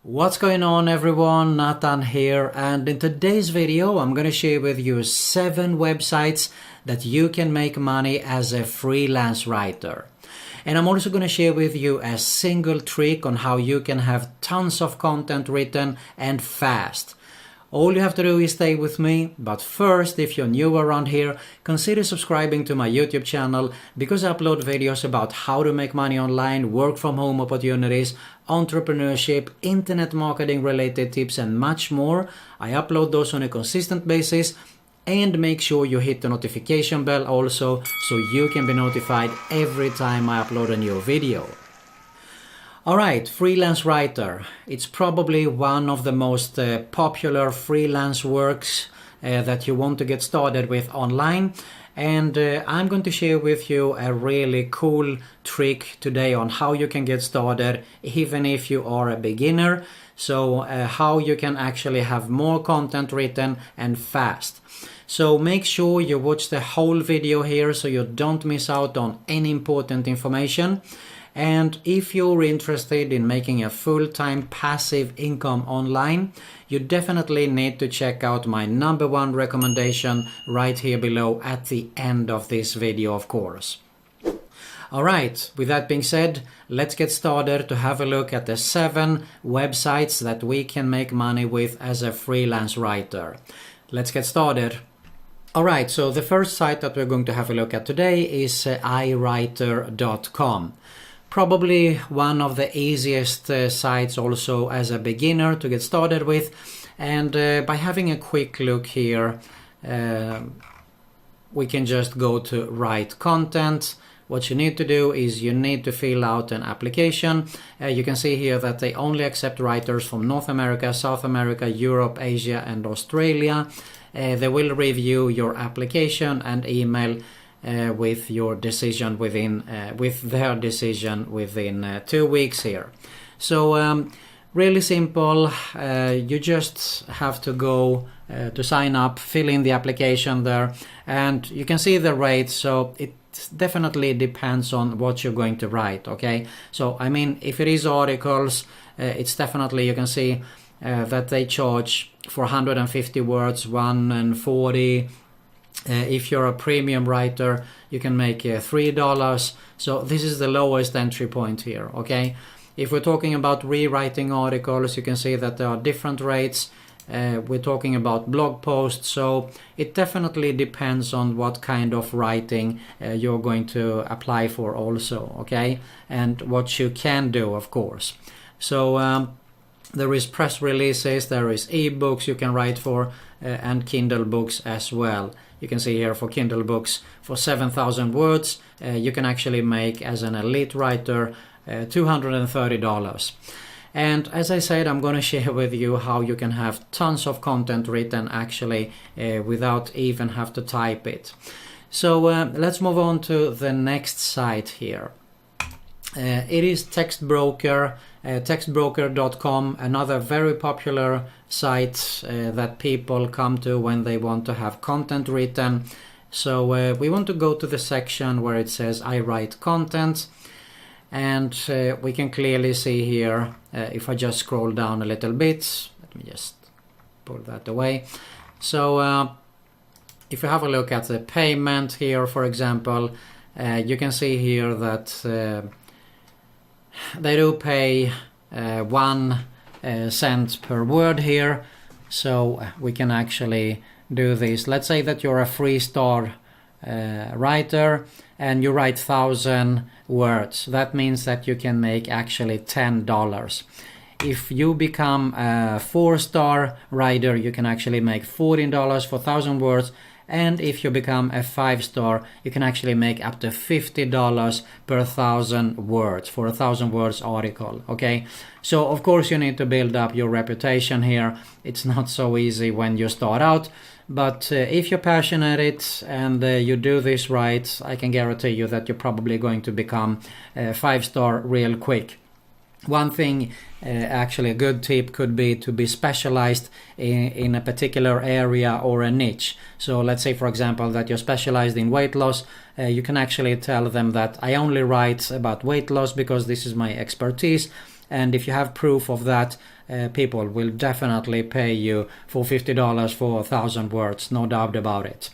What's going on everyone, Nathan here, and in today's video I'm going to share with you 7 websites that you can make money as a freelance writer. And I'm also going to share with you a single trick on how you can have tons of content written and fast. All you have to do is stay with me, but first, if you're new around here, consider subscribing to my YouTube channel because I upload videos about how to make money online, work from home opportunities, entrepreneurship, internet marketing related tips and much more. I upload those on a consistent basis, and make sure you hit the notification bell also so you can be notified every time I upload a new video. Alright, freelance writer. It's probably one of the most popular freelance works that you want to get started with online. And I'm going to share with you a really cool trick today on how you can get started even if you are a beginner. So how you can actually have more content written and fast. So make sure you watch the whole video here so you don't miss out on any important information. And if you're interested in making a full-time passive income online, you definitely need to check out my #1 recommendation right here below at the end of this video, of course. Alright, with that being said, let's get started to have a look at the 7 websites that we can make money with as a freelance writer. Let's get started. Alright, so the first site that we're going to have a look at today is iWriter.com. Probably one of the easiest sites also as a beginner to get started with, and by having a quick look here we can just go to write content. What you need to do is you need to fill out an application. You can see here that they only accept writers from North America, South America, Europe, Asia and Australia. They will review your application and email with your decision within their decision within 2 weeks here. So really simple. You just have to go to sign up, fill in the application there, and you can see the rate. So it definitely depends on what you're going to write. Okay, so I mean, if it is articles, it's definitely, you can see that they charge for 150 words $1.40. If you're a premium writer, you can make $3. So this is the lowest entry point here. Okay, if we're talking about rewriting articles, you can see that there are different rates. We're talking about blog posts, so it definitely depends on what kind of writing you're going to apply for also. Okay, and what you can do, of course. So there is press releases, there is ebooks you can write for, and Kindle books as well. You can see here for Kindle books for 7,000 words, you can actually make, as an elite writer, $230. And as I said, I'm going to share with you how you can have tons of content written actually without even have to type it. So let's move on to the next site here. It is Textbroker, textbroker.com, another very popular site that people come to when they want to have content written. So we want to go to the section where it says I write content, and we can clearly see here, if I just scroll down a little bit, let me just pull that away. So if you have a look at the payment here, for example, you can see here that they do pay 1 cent per word here. So we can actually do this. Let's say that you're a 3-star writer and you write 1,000 words. That means that you can make actually $10. If you become a 4-star writer, you can actually make $14 for 1,000 words. And if you become a 5-star, you can actually make up to $50 per 1,000 words for a 1,000 words article. Okay, so of course you need to build up your reputation here. It's not so easy when you start out, but if you're passionate and you do this right, I can guarantee you that you're probably going to become a 5-star real quick. One thing, actually a good tip could be to be specialized in a particular area or a niche. So let's say, for example, that you're specialized in weight loss. You can actually tell them that I only write about weight loss because this is my expertise. and if you have proof of that, people will definitely pay you for $50 for 1,000 words, no doubt about it.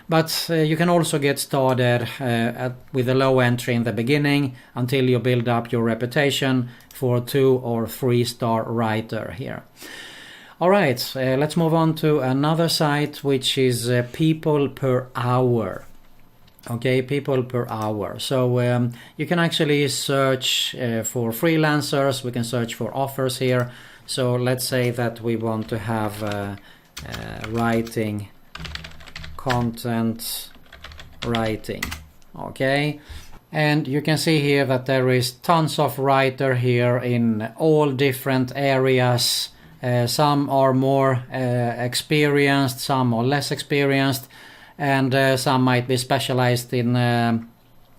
But you can also get started with a low entry in the beginning until you build up your reputation for 2 or 3 star writer here. Alright, let's move on to another site, which is PeoplePerHour. Okay, PeoplePerHour. So you can actually search for freelancers. We can search for offers here. So let's say that we want to have writing, content writing. Okay, and you can see here that there is tons of writer here in all different areas. Some are more experienced, some are less experienced, and some might be specialized in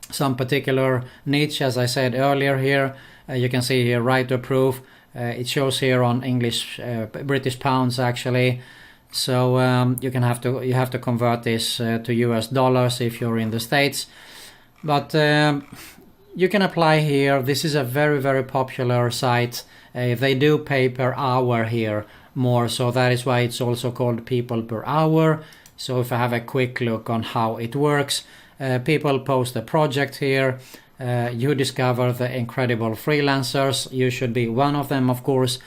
some particular niche. As I said earlier here, you can see here writer proof. It shows here on English, British pounds actually. So you have to convert this to US dollars if you're in the States. But you can apply here. This is a very, very popular site. They do pay per hour here more, so that is why it's also called PeoplePerHour. So if I have a quick look on how it works, people post a project here. You discover the incredible freelancers. You should be one of them, of course.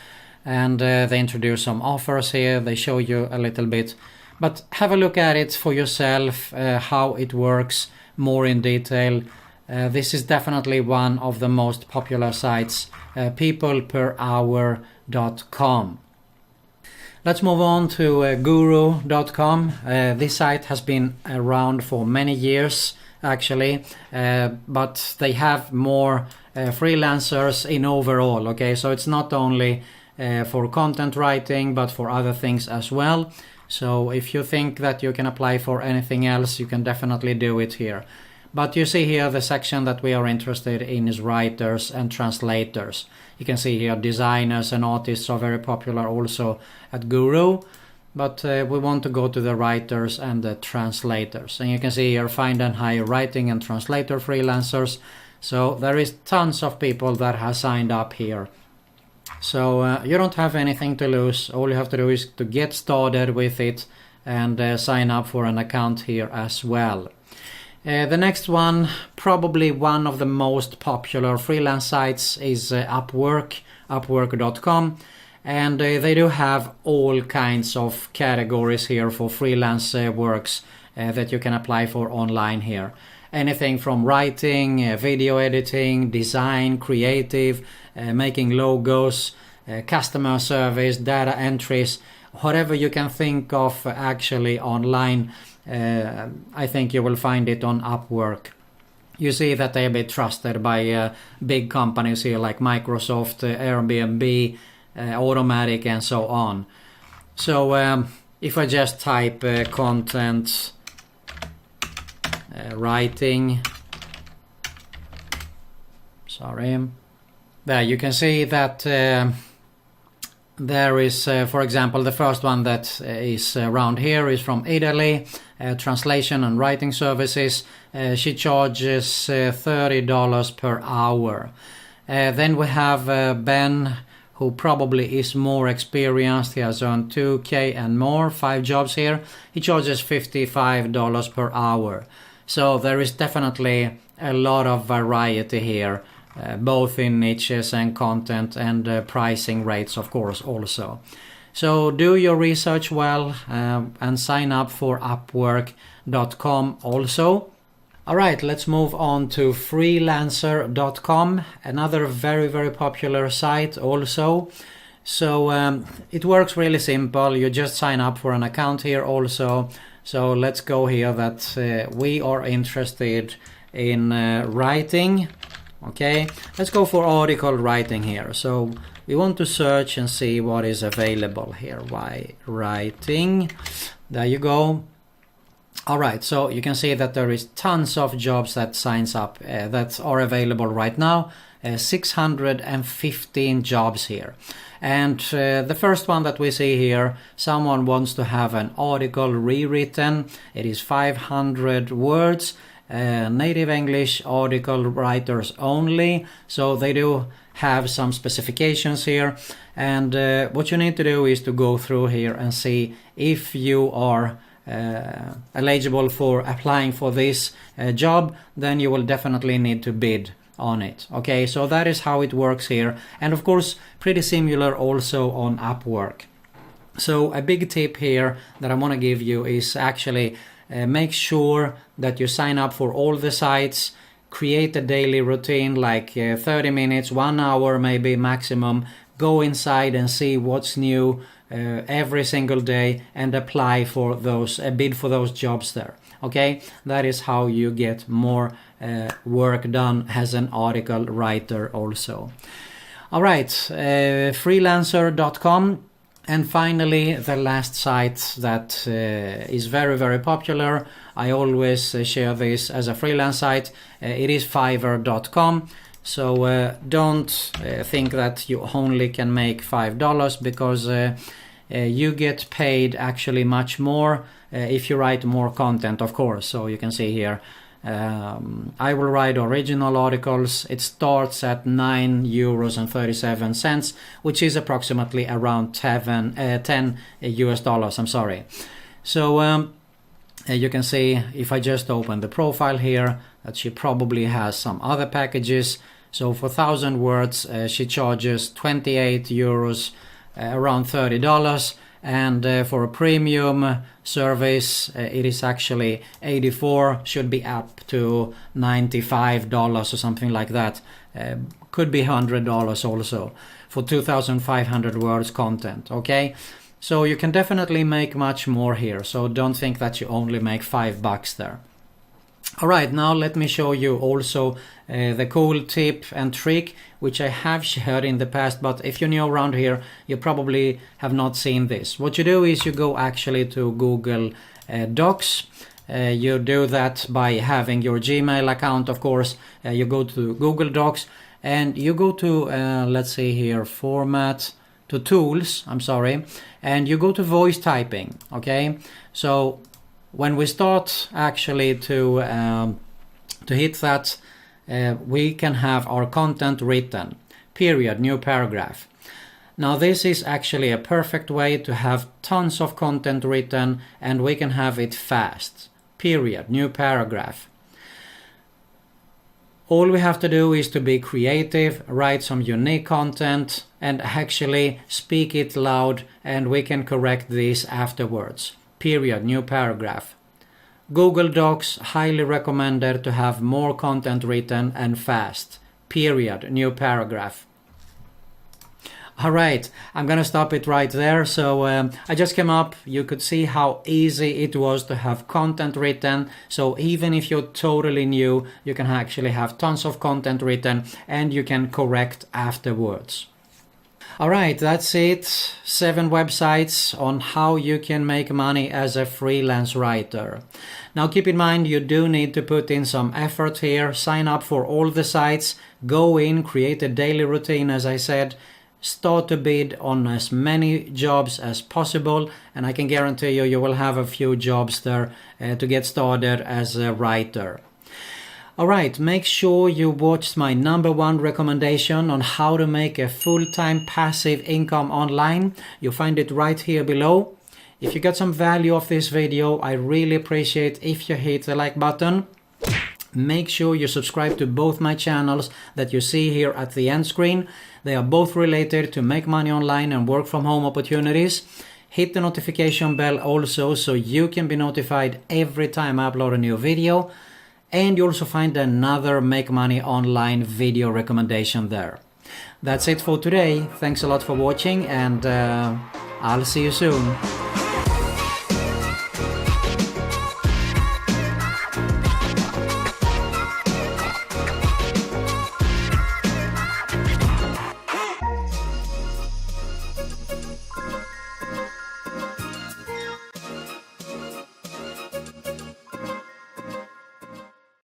And they introduce some offers here. They show you a little bit. But have a look at it for yourself, how it works more in detail. This is definitely one of the most popular sites, PeoplePerHour.com. Let's move on to Guru.com. This site has been around for many years, actually, but they have more freelancers in overall. Okay, so it's not only for content writing, but for other things as well. So if you think that you can apply for anything else, you can definitely do it here. But you see here the section that we are interested in is writers and translators. You can see here designers and artists are very popular also at Guru. But we want to go to the writers and the translators. And you can see here find and hire writing and translator freelancers. So there is tons of people that have signed up here. So you don't have anything to lose. All you have to do is to get started with it and sign up for an account here as well. The next one, probably one of the most popular freelance sites, is Upwork, Upwork.com. And they do have all kinds of categories here for freelance works that you can apply for online here. Anything from writing, video editing, design, creative, making logos, customer service, data entries, whatever you can think of actually online. I think you will find it on Upwork. You see that they are a bit trusted by big companies here like Microsoft, Airbnb, Automatic, and so on. So if I just type content writing, there you can see that there is, for example, the first one that is around here is from Italy, translation and writing services. She charges $30 per hour. Then we have Ben, who probably is more experienced. He has earned 2K and more, 5 jobs here. He charges $55 per hour. So there is definitely a lot of variety here, both in niches and content and pricing rates, of course, also. So do your research well and sign up for Upwork.com also. Alright, let's move on to Freelancer.com, another very, very popular site also. So it works really simple. You just sign up for an account here also. So let's go here that we are interested in writing. Okay, let's go for article writing here. So we want to search and see what is available here. Why writing? There you go. All right, so you can see that there is tons of jobs that signs up that are available right now. 615 jobs here. And the first one that we see here, someone wants to have an article rewritten. It is 500 words, native English article writers only. So they do have some specifications here, and what you need to do is to go through here and see if you are eligible for applying for this job. Then you will definitely need to bid on it. Okay, so that is how it works here, and of course pretty similar also on Upwork. So a big tip here that I want to give you is actually make sure that you sign up for all the sites, create a daily routine like 30 minutes, 1 hour maybe maximum, go inside and see what's new every single day and apply for those, bid for those jobs there. Okay, that is how you get more work done as an article writer also. All right, freelancer.com. And finally, the last site that is very, very popular, I always share this as a freelance site, it is fiverr.com. So don't think that you only can make $5, because you get paid actually much more if you write more content, of course. So you can see here, I will write original articles. It starts at €9.37, which is approximately around 10 US dollars. I'm sorry. So you can see, if I just open the profile here, that she probably has some other packages. So for 1,000 words, she charges 28 euros, around $30. And for a premium service, it is actually 84, should be up to $95 or something like that. Could be $100 also for 2,500 words content. Okay, so you can definitely make much more here. So don't think that you only make $5 there. All right, now let me show you also the cool tip and trick which I have shared in the past, but if you're new around here, you probably have not seen this. What you do is you go actually to Google Docs. You do that by having your Gmail account, of course. You go to Google Docs and you go to, let's see here, format, to tools, I'm sorry, and you go to voice typing, okay? So when we start actually to hit that, we can have our content written, period, new paragraph. Now this is actually a perfect way to have tons of content written, and we can have it fast, period, new paragraph. All we have to do is to be creative, write some unique content, and actually speak it loud, and we can correct this afterwards. Period, new paragraph. Google Docs, highly recommended to have more content written and fast. Period, new paragraph. All right, I'm gonna stop it right there. So I just came up, you could see how easy it was to have content written. So even if you're totally new, you can actually have tons of content written and you can correct afterwards. All right, that's it. 7 websites on how you can make money as a freelance writer. Now keep in mind, you do need to put in some effort here. Sign up for all the sites. Go in, create a daily routine, as I said. Start to bid on as many jobs as possible. And I can guarantee you, you will have a few jobs there to get started as a writer. All right, make sure you watch my #1 recommendation on how to make a full-time passive income online. You'll find it right here below. If you got some value of this video, I really appreciate if you hit the like button. Make sure you subscribe to both my channels that you see here at the end screen. They are both related to make money online and work from home opportunities. Hit the notification bell also so you can be notified every time I upload a new video. And you also find another Make Money Online video recommendation there. That's it for today. Thanks a lot for watching, and I'll see you soon.